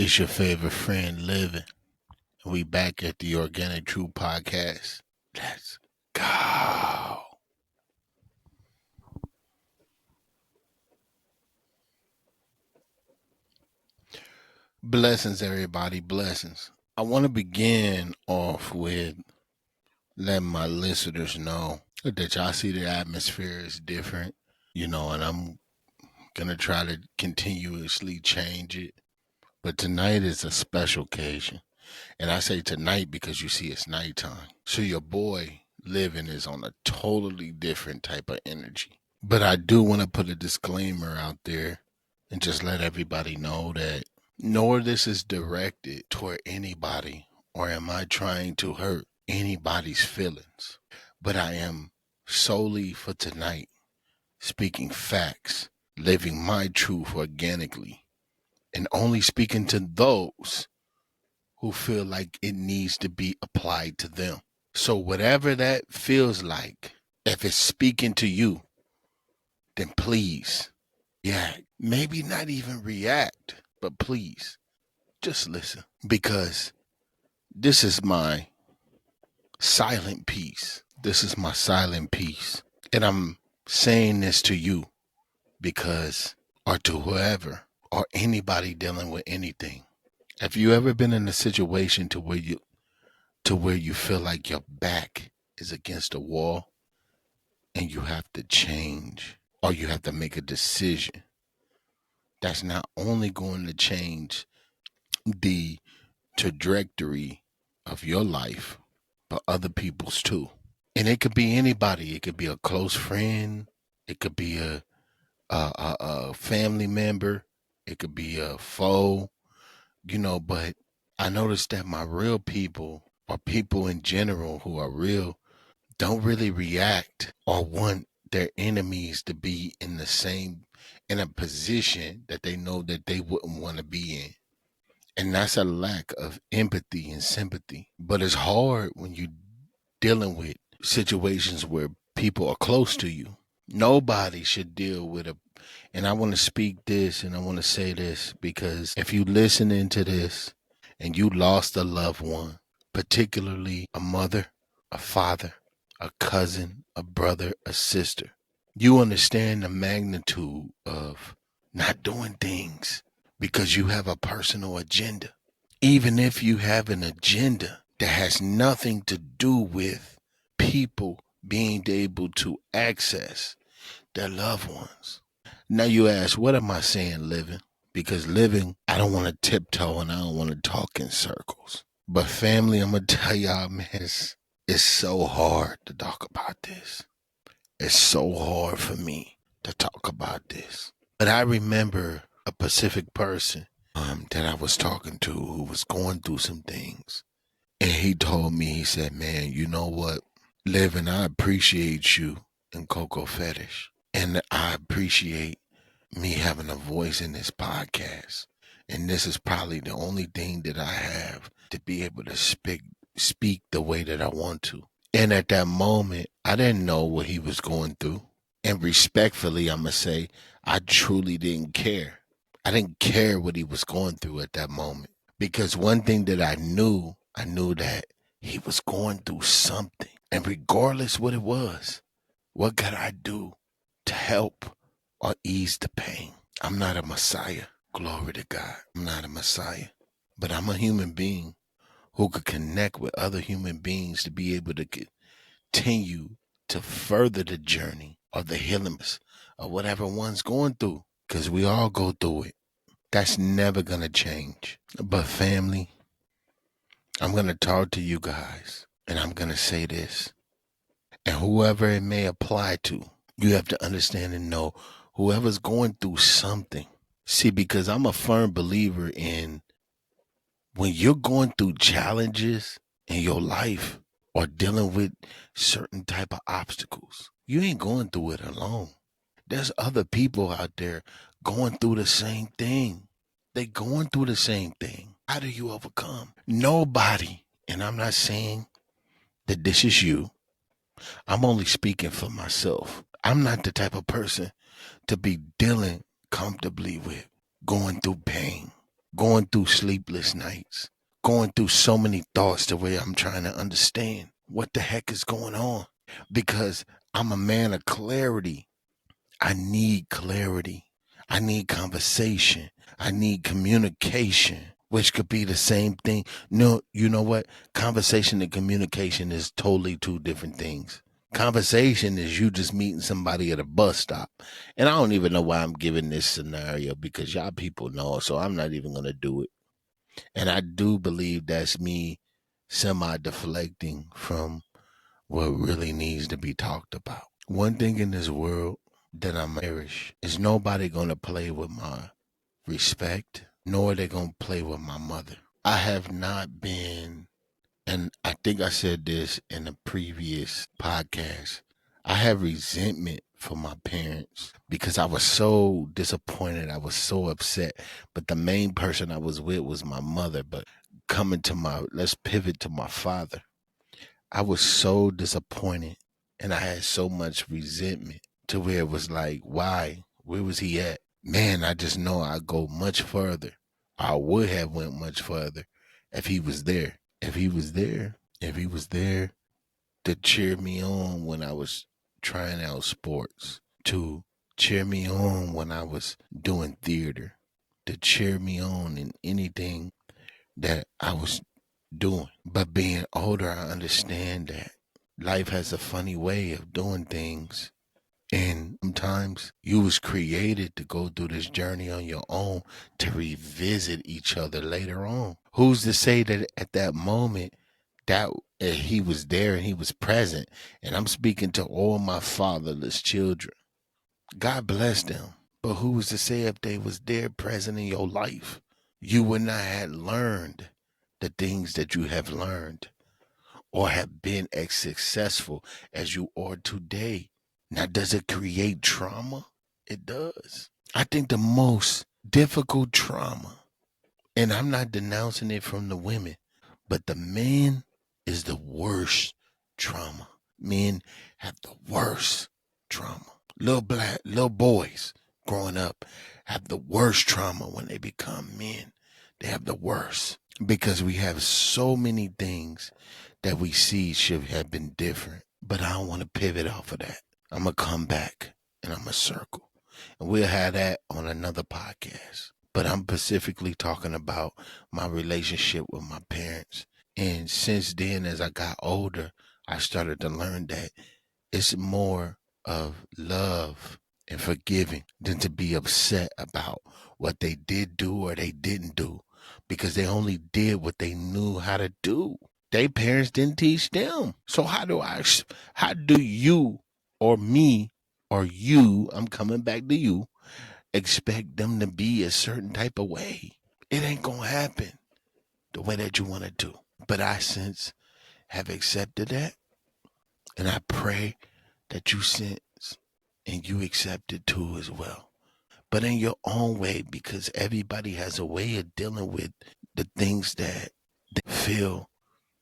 It's your favorite friend, Living. And we back at the Organic True Podcast. Let's go. Blessings, everybody. Blessings. I want to begin off with letting my listeners know that y'all see the atmosphere is different, and I'm going to try to continuously change it. But tonight is a special occasion. And I say tonight because you see it's nighttime. So your boy Living is on a totally different type of energy. But I do want to put a disclaimer out there and just let everybody know that nor this is directed toward anybody or am I trying to hurt anybody's feelings. But I am solely for tonight speaking facts, living my truth organically, and only speaking to those who feel like it needs to be applied to them. So whatever that feels like, if it's speaking to you, then please, maybe not even react, but please, just listen. Because this is my silent piece. This is my silent piece. And I'm saying this to you because, or to whoever, or anybody dealing with anything. Have you ever been in a situation to where you feel like your back is against a wall and you have to change or you have to make a decision that's not only going to change the trajectory of your life, but other people's too? And it could be anybody. It could be a close friend. It could be a family member. It could be a foe, but I noticed that my real people, or people in general who are real, don't really react or want their enemies to be in a position that they know that they wouldn't want to be in. And that's a lack of empathy and sympathy. But it's hard when you're dealing with situations where people are close to you. Nobody should deal with and I want to speak this and I want to say this because if you listening to this and you lost a loved one, particularly a mother, a father, a cousin, a brother, a sister, you understand the magnitude of not doing things because you have a personal agenda. Even if you have an agenda that has nothing to do with people being able to access their loved ones. Now you ask, what am I saying, Living? Because living, I don't want to tiptoe and I don't want to talk in circles. But family, I'm going to tell y'all, man, it's so hard to talk about this. It's so hard for me to talk about this. But I remember a Pacific person that I was talking to who was going through some things. And he told me, he said, man, you know what? Living, I appreciate you and Coco Fetish. And I appreciate me having a voice in this podcast. And this is probably the only thing that I have to be able to speak the way that I want to. And at that moment, I didn't know what he was going through. And respectfully, I'm going to say, I truly didn't care. I didn't care what he was going through at that moment. Because one thing that I knew that he was going through something. And regardless what it was, what could I do to help or ease the pain? I'm not a messiah. Glory to God. I'm not a messiah. But I'm a human being who could connect with other human beings to be able to continue to further the journey or the healing of whatever one's going through. Because we all go through it. That's never going to change. But family, I'm going to talk to you guys and I'm going to say this. And whoever it may apply to, you have to understand and know whoever's going through something. See, because I'm a firm believer in when you're going through challenges in your life or dealing with certain type of obstacles, you ain't going through it alone. There's other people out there going through the same thing. They going through the same thing. How do you overcome? Nobody, and I'm not saying that this is you. I'm only speaking for myself. I'm not the type of person to be dealing comfortably with going through pain. going through sleepless nights, going through so many thoughts the way I'm trying to understand what the heck is going on. Because I'm a man of clarity. I need clarity. I need conversation. I need communication, which could be the same thing. No, you know what? Conversation and communication is totally two different things. Conversation is you just meeting somebody at a bus stop. And I don't even know why I'm giving this scenario because y'all people know, so I'm not even going to do it. And I do believe that's me semi deflecting from what really needs to be talked about. One thing in this world that I cherish is nobody gonna play with my respect, nor are they gonna play with my mother. I have not been, and I think I said this in a previous podcast, I have resentment for my parents because I was so disappointed. I was so upset. But the main person I was with was my mother. But let's pivot to my father. I was so disappointed and I had so much resentment to where it was like, why? Where was he at? Man, I just know I'd go much further. I would have went much further if he was there. If he was there to cheer me on when I was trying out sports, to cheer me on when I was doing theater, to cheer me on in anything that I was doing. But being older, I understand that life has a funny way of doing things. And sometimes you was created to go through this journey on your own to revisit each other later on. Who's to say that at that moment that he was there and he was present? And I'm speaking to all my fatherless children. God bless them. But who's to say if they was there present in your life, you would not have learned the things that you have learned or have been as successful as you are today. Now, does it create trauma? It does. I think the most difficult trauma, and I'm not denouncing it from the women, but the men is the worst trauma. Men have the worst trauma. Little boys growing up have the worst trauma when they become men. They have the worst because we have so many things that we see should have been different. But I don't want to pivot off of that. I'm going to come back and I'm going to circle. And we'll have that on another podcast. But I'm specifically talking about my relationship with my parents. And since then, as I got older, I started to learn that it's more of love and forgiving than to be upset about what they did do or they didn't do because they only did what they knew how to do. Their parents didn't teach them. So how do you or me or you, I'm coming back to you, expect them to be a certain type of way? It ain't gonna happen the way that you want it to. But I since have accepted that, and I pray that you sense and you accept it too as well. But in your own way, because everybody has a way of dealing with the things that they feel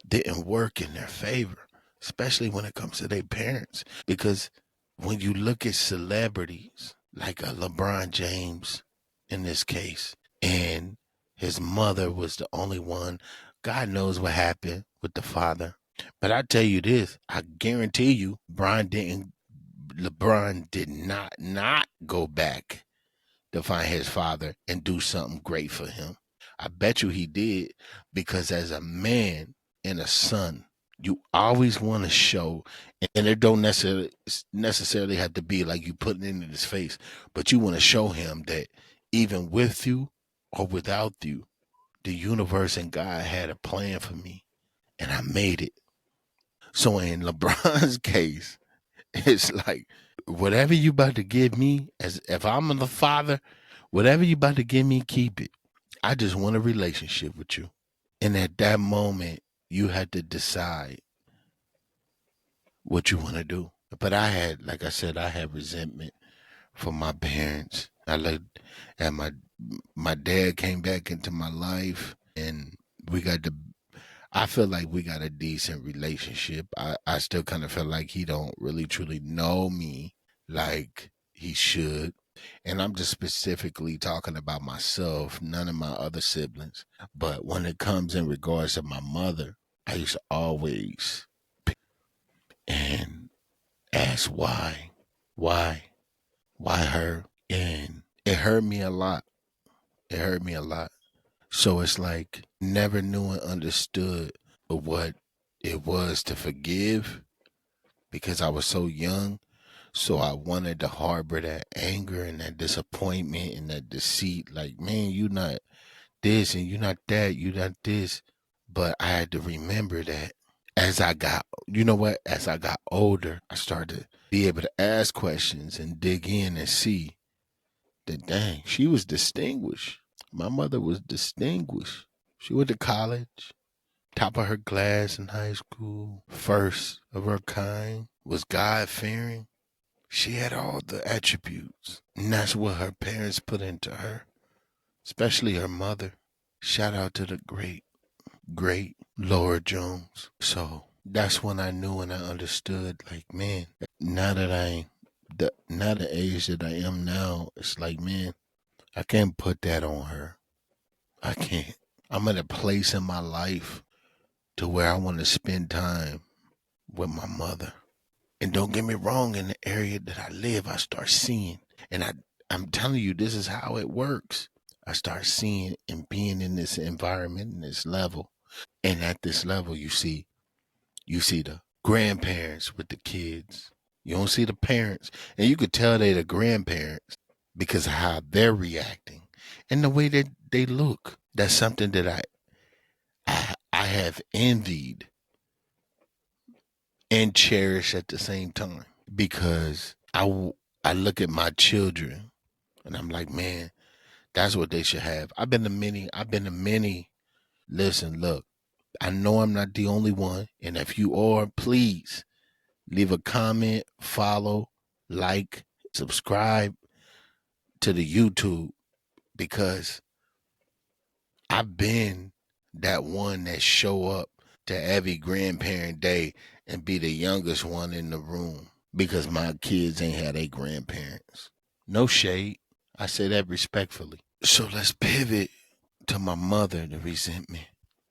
didn't work in their favor, especially when it comes to their parents. Because when you look at celebrities like a LeBron James in this case, and his mother was the only one, God knows what happened with the father. But I tell you this, I guarantee you, LeBron did not go back to find his father and do something great for him. I bet you he did, because as a man and a son, you always want to show, and it don't necessarily have to be like you putting it in his face, but you want to show him that even with you or without you, the universe and God had a plan for me, and I made it. So in LeBron's case, it's like, whatever you about to give me, as if I'm the father, whatever you about to give me, keep it. I just want a relationship with you. And at that moment, you had to decide what you want to do. But like I said, I had resentment for my parents. I looked at my dad came back into my life, and I feel like we got a decent relationship. I still kind of feel like he don't really truly know me like he should. And I'm just specifically talking about myself, none of my other siblings. But when it comes in regards to my mother, I used to always and ask why, why her? And it hurt me a lot. It hurt me a lot. So it's like never knew and understood what it was to forgive because I was so young. So I wanted to harbor that anger and that disappointment and that deceit. Like, man, you not this and you not that, you not this. But I had to remember that as I got, you know what, as I got older, I started to be able to ask questions and dig in and see that, dang, she was distinguished. My mother was distinguished. She went to college, top of her class in high school, first of her kind, was God fearing. She had all the attributes. And that's what her parents put into her, especially her mother. Shout out to the great Laura Jones. So that's when I knew and I understood, like, man, now that now the age that I am now, it's like, man, I can't put that on her. I can't. I'm at a place in my life to where I want to spend time with my mother. And don't get me wrong, in the area that I live, I start seeing, and I'm telling you, this is how it works. I start seeing and being in this environment, in this level. And at this level, you see the grandparents with the kids. You don't see the parents. And you could tell they're the grandparents because of how they're reacting and the way that they look. That's something that I have envied and cherished at the same time because I look at my children and I'm like, man, that's what they should have. I've been to many. Listen, look, I know I'm not the only one. And if you are, please leave a comment, follow, like, subscribe to the YouTube because I've been that one that show up to every grandparent day and be the youngest one in the room because my kids ain't had their grandparents. No shade. I say that respectfully. So let's pivot to my mother, the resentment.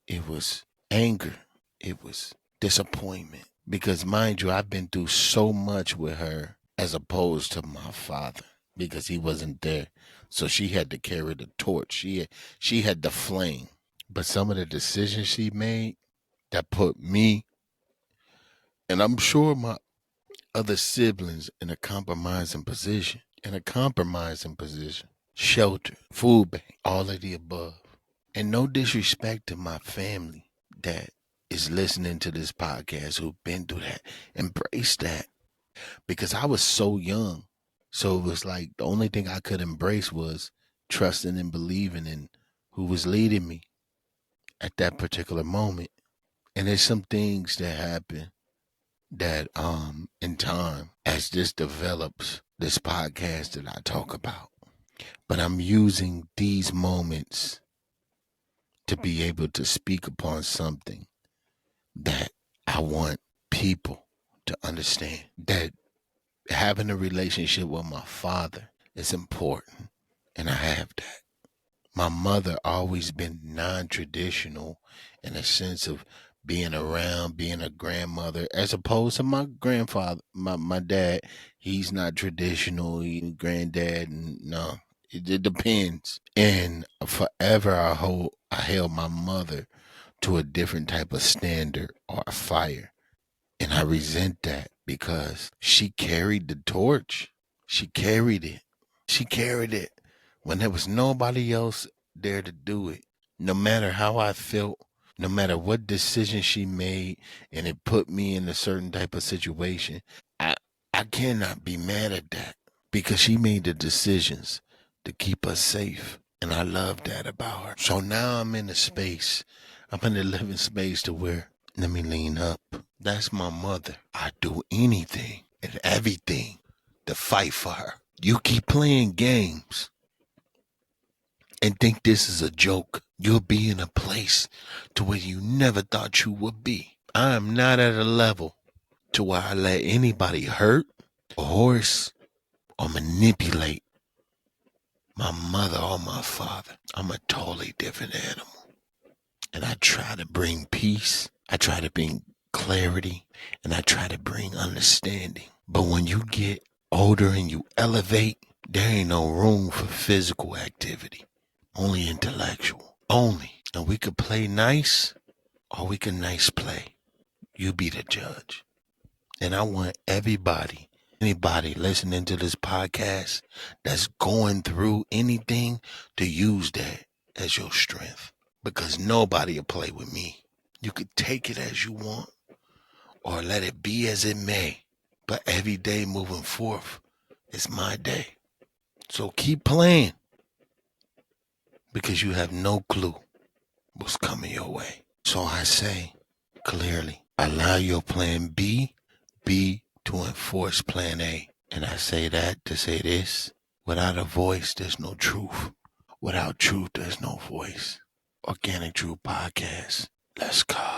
It was anger. It was disappointment. Because mind you, I've been through so much with her as opposed to my father because he wasn't there. So she had to carry the torch. She had the flame. But some of the decisions she made that put me, and I'm sure my other siblings, in a compromising position. Shelter, food bank, all of the above. And no disrespect to my family that is listening to this podcast who've been through that. Embrace that. Because I was so young. So it was like the only thing I could embrace was trusting and believing in who was leading me at that particular moment. And there's some things that happen that in time as this develops, this podcast that I talk about. But I'm using these moments to be able to speak upon something that I want people to understand, that having a relationship with my father is important, and I have that. My mother always been non-traditional in a sense of being around, being a grandmother, as opposed to my grandfather, my dad. He's not traditional. He's granddad, and no, it depends. And forever, I held my mother to a different type of standard or a fire. And I resent that because she carried the torch. She carried it. She carried it when there was nobody else there to do it. No matter how I felt, no matter what decision she made, and it put me in a certain type of situation, I I cannot be mad at that because she made the decisions to keep us safe. And I love that about her. So now I'm in a space, I'm in a living space to where, let me lean up. That's my mother. I do anything and everything to fight for her. You keep playing games and think this is a joke, you'll be in a place to where you never thought you would be. I am not at a level to where I let anybody hurt, or horse, or manipulate my mother or my father. I'm a totally different animal. And I try to bring peace. I try to bring clarity. And I try to bring understanding. But when you get older and you elevate, there ain't no room for physical activity. Only intellectual. Only. And we could play nice or we can nice play. You be the judge. And I want anybody listening to this podcast that's going through anything to use that as your strength. Because nobody will play with me. You could take it as you want or let it be as it may. But every day moving forth is my day. So keep playing because you have no clue what's coming your way. So I say clearly, allow your plan B to enforce plan A. And I say that to say this, without a voice, there's no truth. Without truth, there's no voice. Organic Truth Podcast. Let's go.